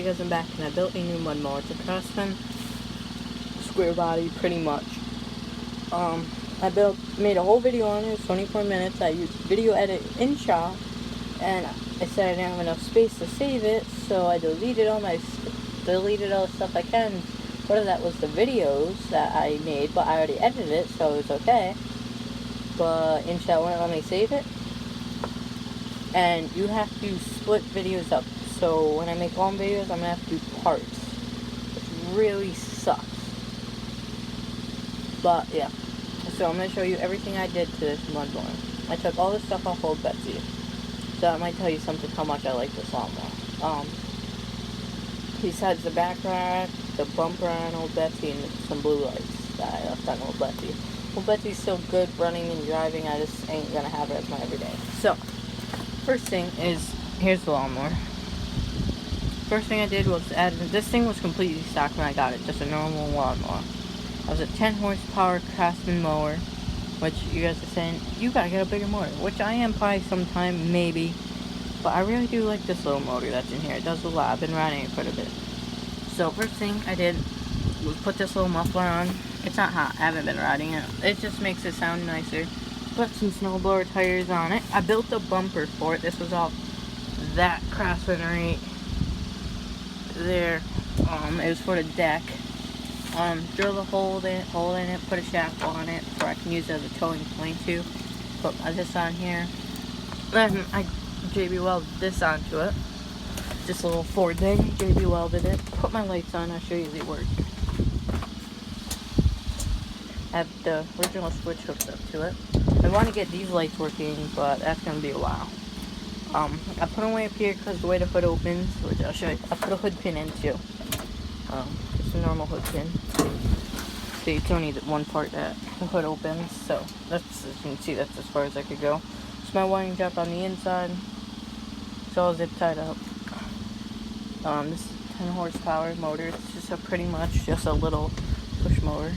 videos, I'm back, and I built a new mud mower. It's a Craftsman square body, pretty much. I made a whole video on it. It was 24 minutes. I used video edit in Shop, and I said I didn't have enough space to save it, so I deleted all the stuff I can. Part of that was the videos that I made, but I already edited it, so it was okay. But InShot wouldn't let me save it. And you have to split videos up. So when I make long videos, I'm going to have to do parts. Which really sucks. But yeah. So I'm going to show you everything I did to this mud mower. I took all this stuff off Old Betsy. So that might tell you something how much I like this lawnmower. Besides the back rack, the bumper on Old Betsy, and some blue lights that I left on Old Betsy. Old Betsy's still good running and driving. I just ain't going to have it as my everyday. So, first thing is, here's the lawnmower. First thing I did was add, this thing was completely stock when I got it, just a normal lawnmower. I was a 10 horsepower Craftsman mower, which you guys are saying, you gotta get a bigger motor, which I am probably sometime, maybe. But I really do like this little motor that's in here. It does a lot. I've been riding it quite a bit. So first thing I did was put this little muffler on. It's not hot. I haven't been riding it. It just makes it sound nicer. Put some snowblower tires on it. I built a bumper for it. This was off that Craftsman right there. It was for the deck. Drilled a hole in it, put a shaft on it so I can use it as a towing point too. Put this on here. Then I JB welded this onto it. Just a little Ford thing. JB welded it. Put my lights on. I'll show you they work. I have the original switch hooked up to it. I want to get these lights working, but that's going to be a while. I put them way up here because the way the hood opens, which I'll show you. I put a hood pin in too. Just a normal hood pin. See, it's only the one part that the hood opens, so that's, as you can see, that's as far as I could go. It's my wiring jack on the inside. It's all zip tied up. This is 10 horsepower motor. It's just pretty much just a little push mower.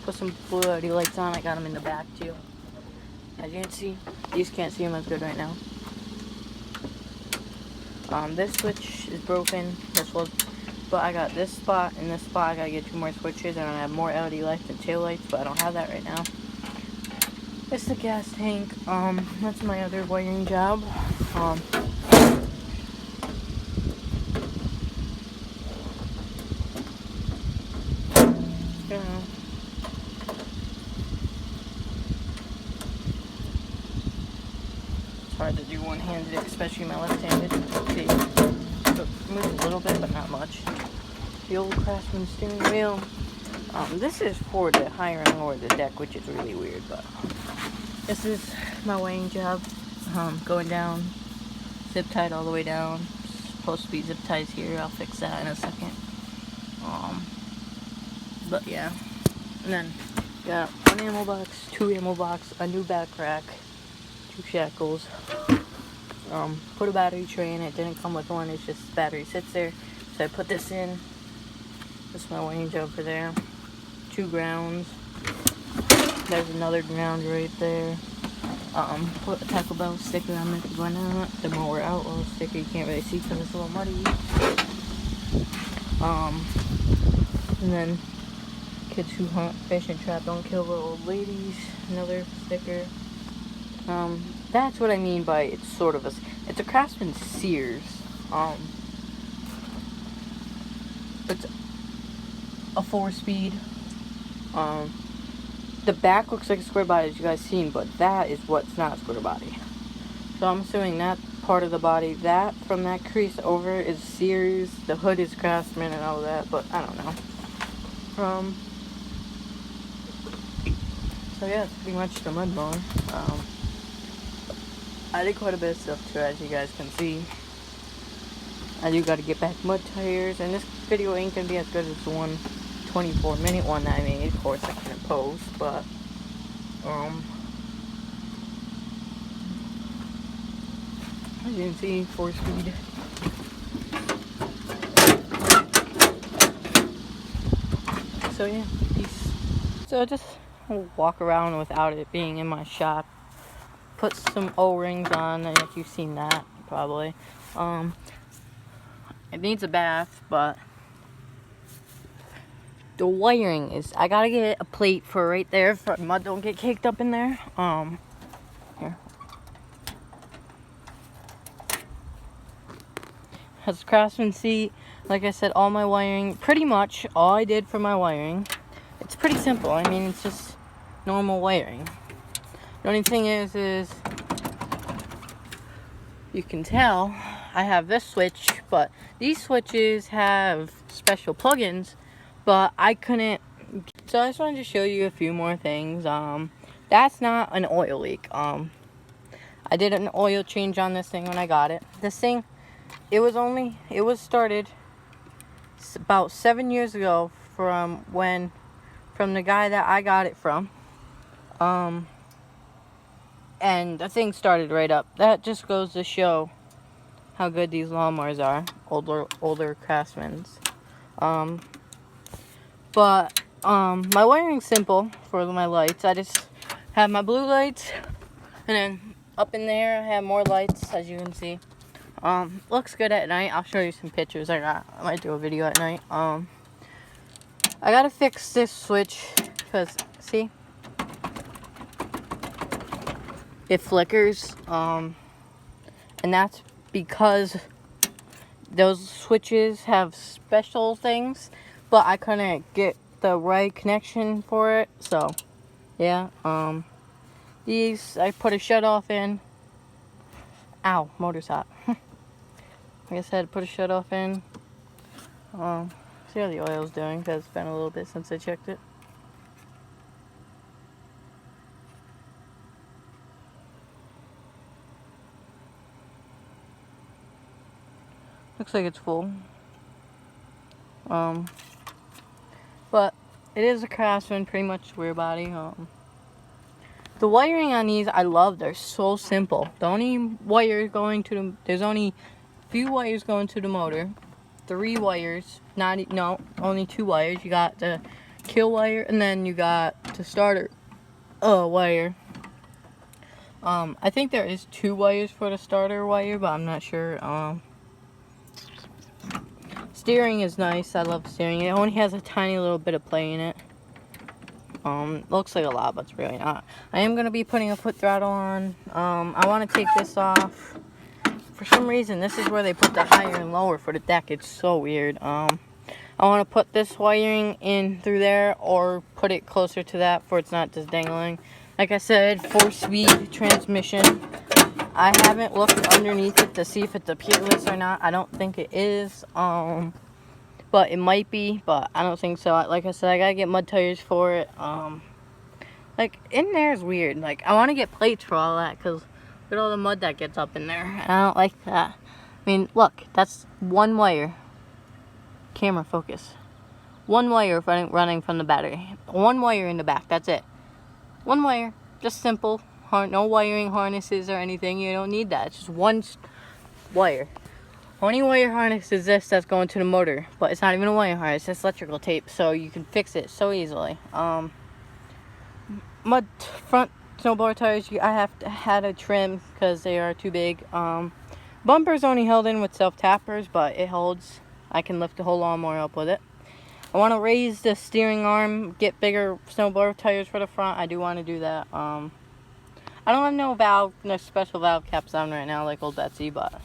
Put some blue LED lights on. I got them in the back too. As you can see, these can't see them as good right now. This switch is broken. But I got this spot and this spot. I gotta get 2 more switches, and I have more LED lights and tail lights, but I don't have that right now. It's the gas tank. That's my other wiring job. It's hard to do one-handed, especially my left-handed. See, so it moves a little bit, but not much. The old Craftsman steering wheel. This is for the higher and lower the deck, which is really weird, but this is my weighing job. Going down, zip tied all the way down. Supposed to be zip ties here. I'll fix that in a second. But yeah, and then got 1 ammo box, 2 ammo box, a new back rack, 2 shackles. Put a battery tray in it. Didn't come with one. It's just the battery sits there. So I put this in. That's my weighing job for there. 2 grounds. There's another ground right there. Put a Taco Bell sticker on it to run out. The mower outlaw sticker you can't really see because it's a little muddy. And then kids who hunt, fish, and trap don't kill little old ladies. Another sticker. That's what I mean by it's sort of it's a Craftsman Sears. It's a 4-speed. The back looks like a square body, as you guys seen, but that is what's not a square body. So I'm assuming that part of the body, that from that crease over is Sears. The hood is Craftsman and all that, but I don't know. So yeah, it's pretty much the mud mower. I did quite a bit of stuff too, as you guys can see. I do gotta get back mud tires, and this video ain't gonna be as good as the 24-minute one that I made. Of course, I couldn't post, but as you can see, 4-speed. So yeah, peace. So just walk around without it being in my shop. Put some O-rings on, and if you've seen that, probably. It needs a bath, but the wiring is, I gotta get a plate for right there for mud don't get caked up in there. Here. Has a Craftsman seat. Like I said, all my wiring, pretty much all I did for my wiring. It's pretty simple. I mean, it's just normal wiring. The only thing is you can tell I have this switch, but these switches have special plugins, but I couldn't. So I just wanted to show you a few more things. That's not an oil leak. I did an oil change on this thing when I got it. This thing, it was started about 7 years ago from the guy that I got it from. And the thing started right up. That just goes to show how good these lawnmowers are. Older Craftsmans. But my wiring's simple for my lights. I just have my blue lights, and then up in there I have more lights, as you can see. Looks good at night. I'll show you some pictures I might do a video at night. I gotta fix this switch because see, it flickers. And that's because those switches have special things, but I couldn't get the right connection for it. So yeah, these I put a shut off in. Ow, motor's hot. Like I said, put a shut off in. See how the oil's doing, because it's been a little bit since I checked it. Looks like it's full. But it is a Craftsman, pretty much square body. The wiring on these I love. They're so simple. The only wire going to the, there's only few wires going to the motor. 3 wires. Only 2 wires. You got the kill wire, and then you got the starter wire. I think there is 2 wires for the starter wire, but I'm not sure. Steering is nice. I love steering. It only has a tiny little bit of play in it. Looks like a lot, but it's really not. I am going to be putting a foot throttle on. I want to take this off. For some reason, this is where they put the higher and lower for the deck. It's so weird. I want to put this wiring in through there, or put it closer to that for it's not just dangling. Like I said, 4-speed transmission. I haven't looked underneath it to see if it's a peerless or not. I don't think it is. But it might be, but I don't think so. Like I said, I gotta get mud tires for it. Like, in there is weird. Like, I want to get plates for all that, because look at all the mud that gets up in there. And I don't like that. I mean, look, that's 1 wire. Camera focus. 1 wire running from the battery. 1 wire in the back, that's it. 1 wire, just simple. No wiring harnesses or anything. You don't need that. It's just 1 wire. Only wire harness is this that's going to the motor, but it's not even a wire harness, it's electrical tape, so you can fix it so easily. Mud front snowblower tires, I have to had a trim because they are too big. Bumper's only held in with self-tappers, but it holds. I can lift the whole lawnmower up with it. I want to raise the steering arm, get bigger snowblower tires for the front. I do want to do that. I don't have no special valve caps on right now like old Betsy, but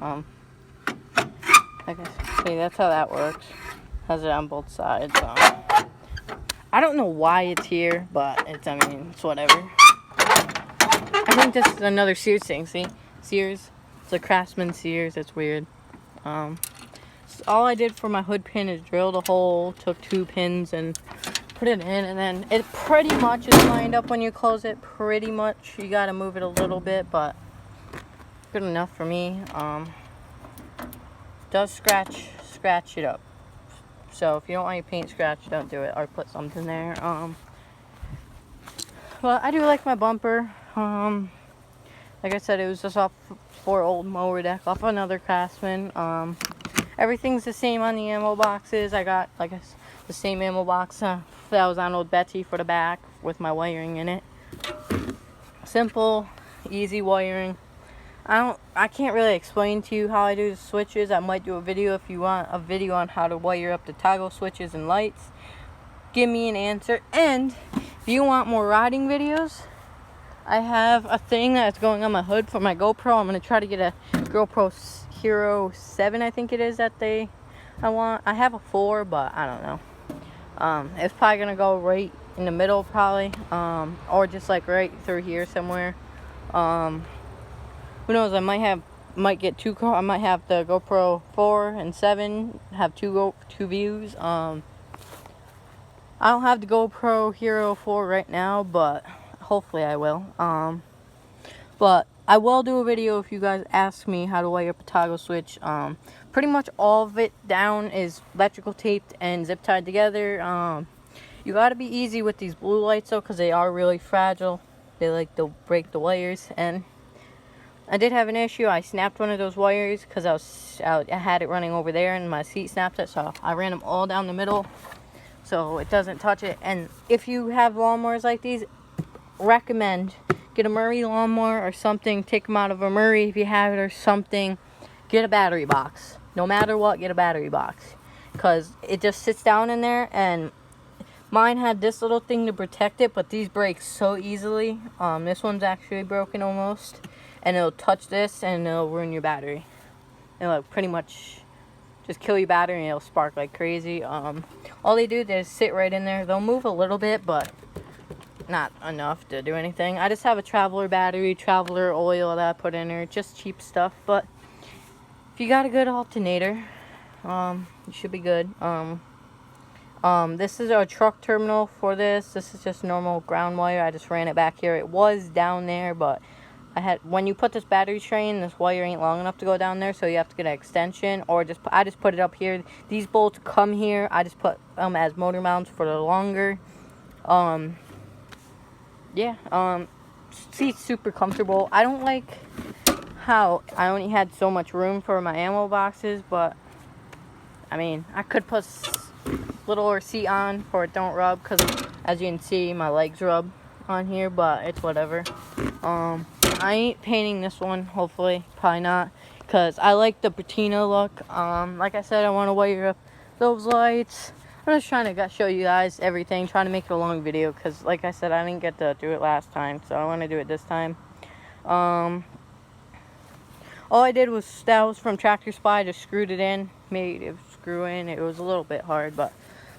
I guess, see, that's how that works. Has it on both sides. I don't know why it's here, but I mean, it's whatever. I think this is another Sears thing, see? Sears. It's a Craftsman Sears, it's weird. So all I did for my hood pin is drilled a hole, took 2 pins and put it in, and then it pretty much is lined up when you close it, pretty much. You gotta move it a little bit, but good enough for me. Does scratch it up. So if you don't want your paint scratched, don't do it, or put something there. Well, I do like my bumper. Like I said, it was just off 4 old mower deck, off another Craftsman. Everything's the same on the ammo boxes. I got the same ammo box that was on old Betsy for the back with my wiring in it. Simple, easy wiring. I can't really explain to you how I do the switches. I might do a video if you want a video on how to wire up the toggle switches and lights. Give me an answer. And if you want more riding videos, I have a thing that's going on my hood for my GoPro. I'm going to try to get a GoPro Hero 7, I think it is, that I want. I have a 4, but I don't know. It's probably going to go right in the middle, probably. Or just like right through here somewhere. Who knows, I might get two. I might have the GoPro 4 and 7, have two views. I don't have the GoPro Hero 4 right now, but hopefully I will. But I will do a video if you guys ask me how to wire up a toggle switch. Pretty much all of it down is electrical taped and zip tied together. You gotta be easy with these blue lights though, because they are really fragile. They like to break the wires, and I did have an issue. I snapped one of those wires because I had it running over there and my seat snapped it, so I ran them all down the middle so it doesn't touch it. And if you have lawnmowers like these, recommend get a Murray lawnmower or something. Take them out of a Murray if you have it or something. Get a battery box. No matter what, get a battery box, because it just sits down in there. And mine had this little thing to protect it, but these break so easily. This one's actually broken almost. And it'll touch this and it'll ruin your battery. It'll pretty much just kill your battery and it'll spark like crazy. All they do is sit right in there. They'll move a little bit, but not enough to do anything. I just have a Traveler battery, Traveler oil that I put in there. Just cheap stuff. But if you got a good alternator, you should be good. This is our truck terminal for this. This is just normal ground wire. I just ran it back here. It was down there, but when you put this battery tray in, this wire ain't long enough to go down there, so you have to get an extension, or I just put it up here. These bolts come here. I just put them as motor mounts for the longer. Seat's super comfortable. I don't like how I only had so much room for my ammo boxes, but I mean, I could put little seat on for it don't rub, because as you can see, my legs rub on here, but it's whatever. I ain't painting this one, hopefully, probably not, because I like the patina look. Like I said, I want to wire up those lights. I'm just trying to show you guys everything, trying to make it a long video, because like I said, I didn't get to do it last time, so I want to do it this time. All I did was, that was from Tractor Supply. I just screwed it in, made it screw in. It was a little bit hard, but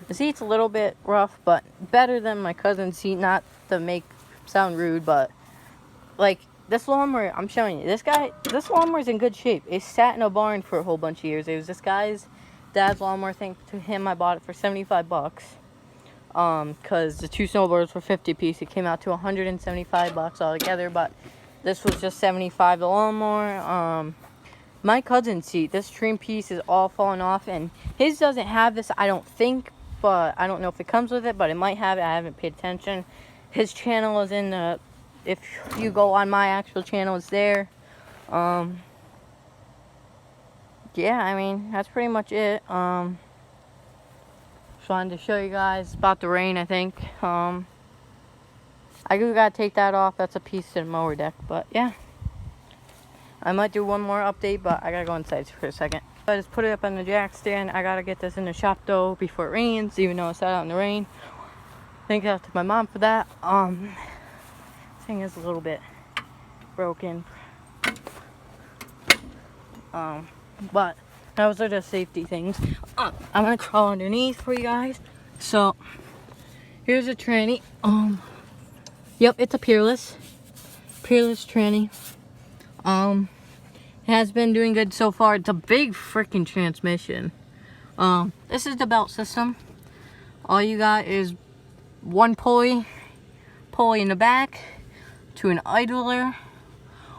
the seat's a little bit rough, but better than my cousin's seat. Not to sound rude, but like this lawnmower, I'm showing you, this lawnmower's in good shape. It sat in a barn for a whole bunch of years. It was this guy's dad's lawnmower. Thanks to him, I bought it for 75 bucks. Because the two snowboards were 50 a piece. It came out to 175 bucks altogether, but this was just 75. The lawnmower, my cousin's seat, this trim piece is all falling off, and his doesn't have this, I don't think, but I don't know if it comes with it, but it might have it. I haven't paid attention. His channel is in the, if you go on my actual channel, it's there. Yeah, I mean, that's pretty much it. Just wanted to show you guys. It's about to rain, I think. I do gotta take that off. That's a piece of the mower deck, but yeah. I might do one more update, but I gotta go inside for a second. I just put it up on the jack stand. I gotta get this in the shop though before it rains, even though it's out in the rain. Thank you to my mom for that. Thing is a little bit broken. But those are just safety things. I'm gonna crawl underneath for you guys. So here's a tranny. Yep, it's a Peerless tranny. It has been doing good so far. It's a big freaking transmission. This is the belt system. All you got is one pulley in the back to an idler,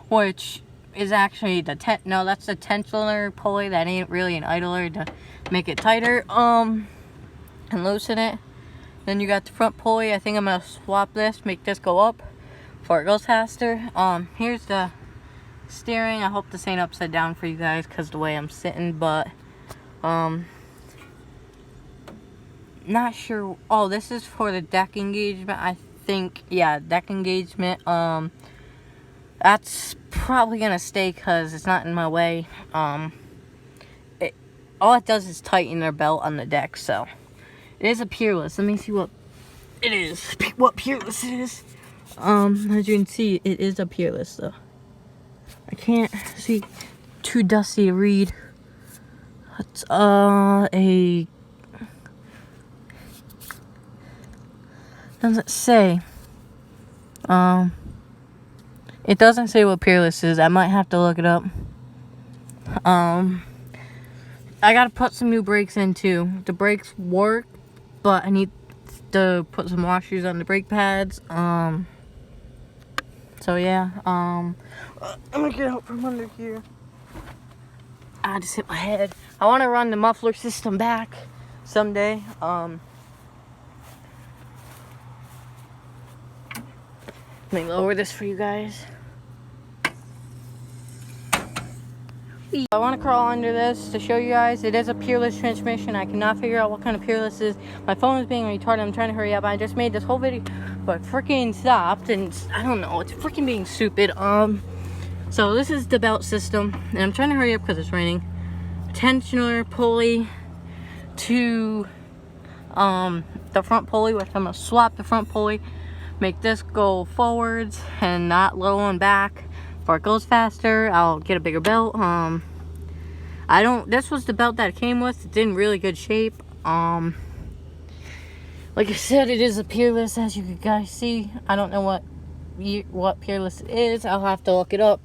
which is actually that's the tensioner pulley. That ain't really an idler, to make it tighter and loosen it. Then you got the front pulley. I think I'm gonna swap this, make this go up before it goes faster. Here's the steering. I hope this ain't upside down for you guys because the way I'm sitting, but not sure. Oh, this is for the deck engagement, I think. Yeah, deck engagement. I That's probably gonna stay because it's not in my way. All it does is tighten their belt on the deck, so it is a Peerless. Let me see what it is. What Peerless it is. As you can see, it is a Peerless though. I can't see, too dusty to read. It's a, doesn't say. It doesn't say what Peerless is. I might have to look it up. I gotta put some new brakes in too. The brakes work, but I need to put some washers on the brake pads. So yeah, I'm gonna get out from under here. I just hit my head. I want to run the muffler system back someday. Let me lower this for you guys. I want to crawl under this to show you guys. It is a Peerless transmission. I cannot figure out what kind of Peerless is. My phone is being retarded. I'm trying to hurry up. I just made this whole video, but freaking stopped, and I don't know. It's freaking being stupid. So this is the belt system, and I'm trying to hurry up because it's raining. Tensioner pulley to the front pulley, which I'm gonna swap the front pulley, make this go forwards and not low and back. Before it goes faster, I'll get a bigger belt. This was the belt that it came with. It's in really good shape. Like I said, it is a Peerless, as you guys see. I don't know what Peerless is. I'll have to look it up.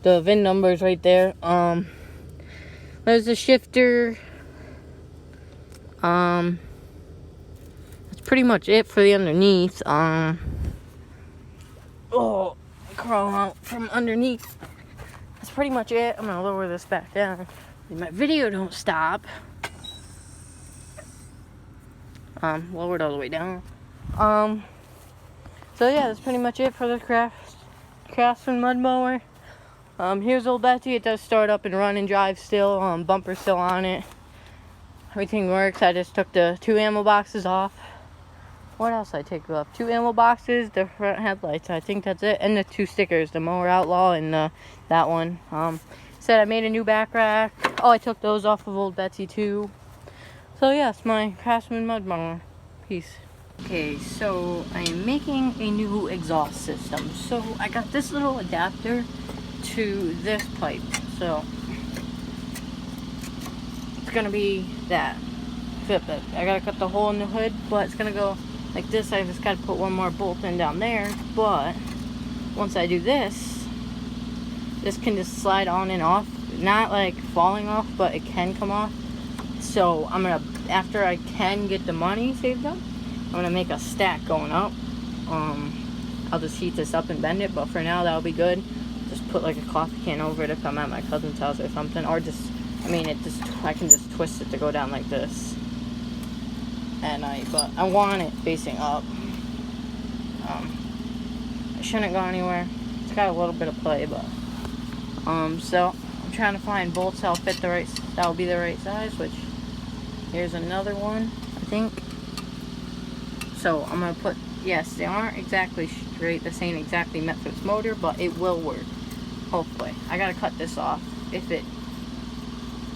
The VIN number is right there. There's the shifter. That's pretty much it for the underneath. Crawl out from underneath. That's pretty much it. I'm gonna lower this back down. My video don't stop. Lowered all the way down. So yeah, that's pretty much it for the Craftsman mud mower. Here's old Betsy. It does start up and run and drive still. Bumper's still on it. Everything works. I just took the 2 ammo boxes off. What else I take off? 2 ammo boxes, the front headlights. I think that's it. And the 2 stickers, the Mower Outlaw and that one. Said I made a new back rack. Oh, I took those off of old Betsy too. So yes, my Craftsman mud mower. Peace. Okay, so I'm making a new exhaust system. So I got this little adapter to this pipe. So it's gonna be that. Flip it. I gotta cut the hole in the hood, but it's gonna go like this. I just gotta put one more bolt in down there, but once I do this, this can just slide on and off. Not like falling off, but it can come off. So I'm gonna, after I can get the money saved up, I'm gonna make a stack going up. I'll just heat this up and bend it, but for now that'll be good. Just put like a coffee can over it if I'm at my cousin's house or something, or just, I can just twist it to go down like this. But I want it facing up. It shouldn't go anywhere. It's got a little bit of play, but so I'm trying to find bolts that'll fit that'll be the right size. Which here's another one, I think. So I'm gonna put, yes, they aren't exactly straight, the same exactly meant for this motor, but it will work. Hopefully. I gotta cut this off.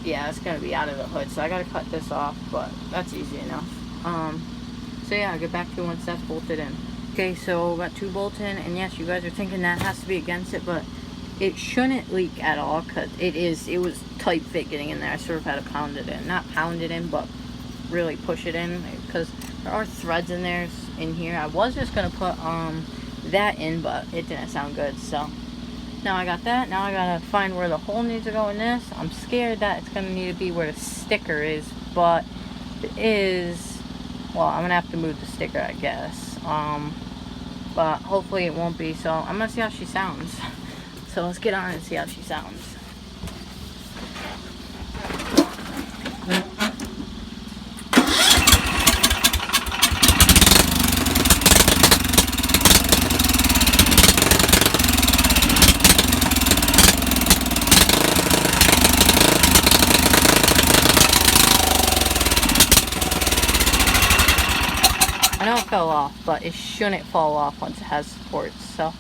Yeah, it's gonna be out of the hood, so I gotta cut this off, but that's easy enough. So yeah, I'll get back to you once that's bolted in. Okay, so got 2 bolts in, and yes, you guys are thinking that has to be against it, but it shouldn't leak at all, because it was tight fit getting in there. I sort of had to pound it in. Not pound it in, but really push it in, because there are threads in there, in here. I was just gonna put that in, but it didn't sound good, so now I got that. Now I gotta find where the hole needs to go in this. I'm scared that it's gonna need to be where the sticker is, but it is, well, I'm gonna have to move the sticker, I guess. But hopefully it won't be, so I'm gonna see how she sounds. So let's get on and see how she sounds. I know it fell off, but it shouldn't fall off once it has supports, so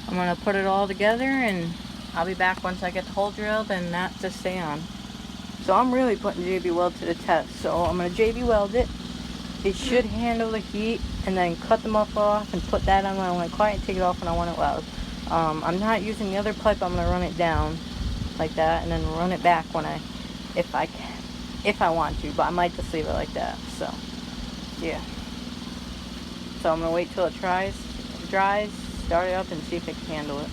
I'm gonna put it all together and I'll be back once I get the hole drilled and that to stay on. So I'm really putting JB Weld to the test. So I'm gonna JB Weld it. It should handle the heat, and then cut the muffler off and put that on when I want it quiet, take it off when I want it loud. I'm not using the other pipe. I'm gonna run it down like that and then run it back when if I want to, but I might just leave it like that. So yeah. So I'm gonna wait till it dries, start it up and see if it can handle it.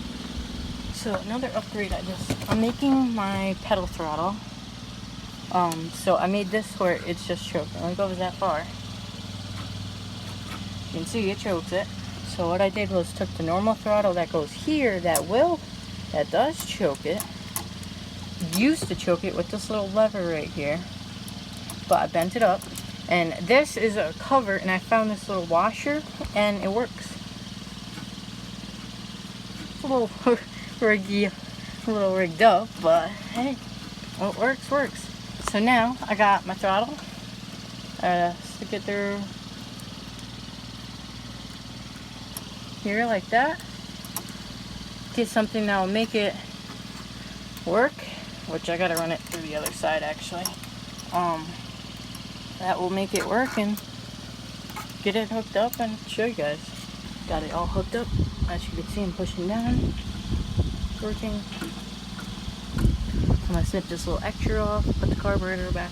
So another upgrade I'm making my pedal throttle. So I made this where it's just choking. It only goes that far. You can see it chokes it. So what I did was took the normal throttle that goes here, that does choke it. Used to choke it with this little lever right here, but I bent it up. And this is a cover, and I found this little washer, and it works. It's a little rigged up, but hey, what works. So now I got my throttle. Stick it through here like that. Get something that will make it work, which I gotta run it through the other side actually. That will make it work and get it hooked up and show you guys. Got it all hooked up. As you can see, I'm pushing down. Working. I'm gonna snip this little extra off, put the carburetor back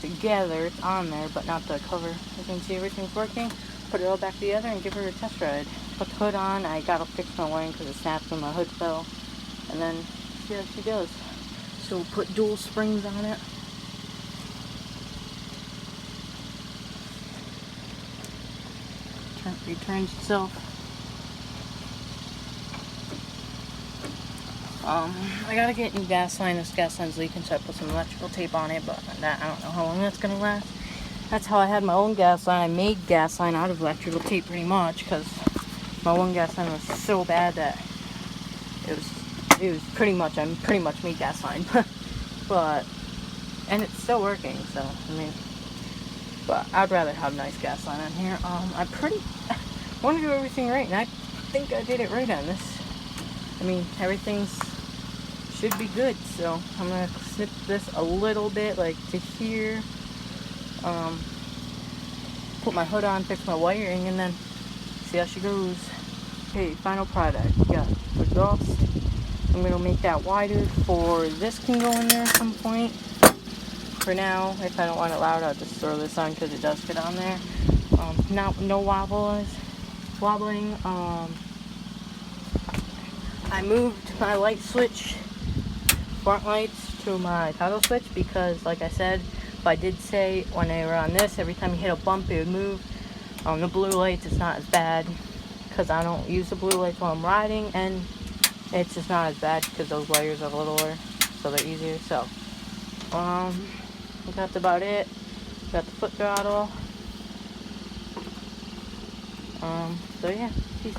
together. It's on there, but not the cover. As you can see, everything's working. Put it all back together and give her a test ride. Put the hood on. I gotta fix my wiring because it snapped when my hood fell. And then see how she goes. So we'll put dual springs on it. Returns itself. I gotta get new gas line. This gas line's leaking, so I put some electrical tape on it, but that, I don't know how long that's gonna last. That's how I had my own gas line. I made gas line out of electrical tape pretty much, because my one gas line was so bad that it was pretty much, I pretty much made gas line. But, and it's still working, so, I mean, but I'd rather have nice gas line on here. I want to do everything right, and I think I did it right on this. I mean, everything's should be good, so I'm gonna snip this a little bit, like to here. Put my hood on, fix my wiring, and then see how she goes. Okay, final product. We got the exhaust. I'm gonna make that wider for this can go in there at some point. For now, if I don't want it loud, I'll just throw this on because it does fit on there. No wobbling. I moved my light switch, front lights, to my toggle switch because, like I said, if I did say when they were on this, every time you hit a bump it would move. The blue lights, it's not as bad because I don't use the blue lights while I'm riding, and it's just not as bad because those wires are littler, so they're easier. So, that's about it. Got the foot throttle. So yeah, peace.